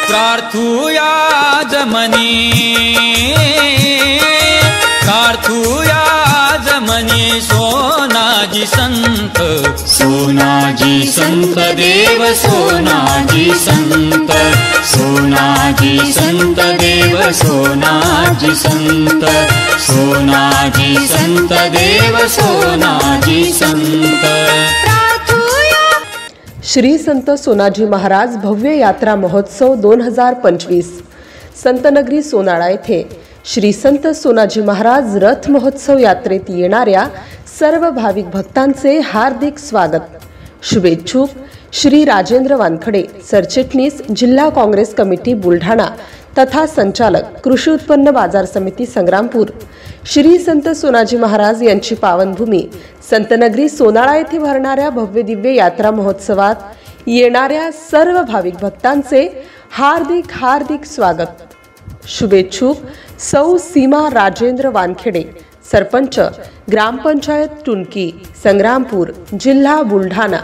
प्रार्थूया जमनी सोनाजी संत देव सोनाजी संत देव सोनाजी संत देव सोनाजी संत। श्री संत सोनाजी महाराज भव्य यात्रा महोत्सव 2025 संतनगरी सोनाळा येथे श्री संत सोनाजी महाराज रथ महोत्सव यात्रेत येणाऱ्या सर्व भाविक भक्तांचे हार्दिक स्वागत। शुभेच्छुक श्री राजेंद्र वानखडे, सरचिटणीस जिल्हा काँग्रेस कमिटी बुलढाणा तथा संचालक कृषी उत्पन्न बाजार समिती संग्रामपूर। श्री संत सोनाजी महाराज यांची पावनभूमी संतनगरी सोनाळा येथे भरणाऱ्या भव्य दिव्य यात्रा महोत्सवात येणाऱ्या सर्व भाविक भक्तांचे हार्दिक हार्दिक स्वागत। शुभेच्छुक सौ सीमा राजेंद्र वानखेडे, सरपंच ग्रामपंचायत टुनकी, संग्रामपूर, जिल्हा बुलढाणा।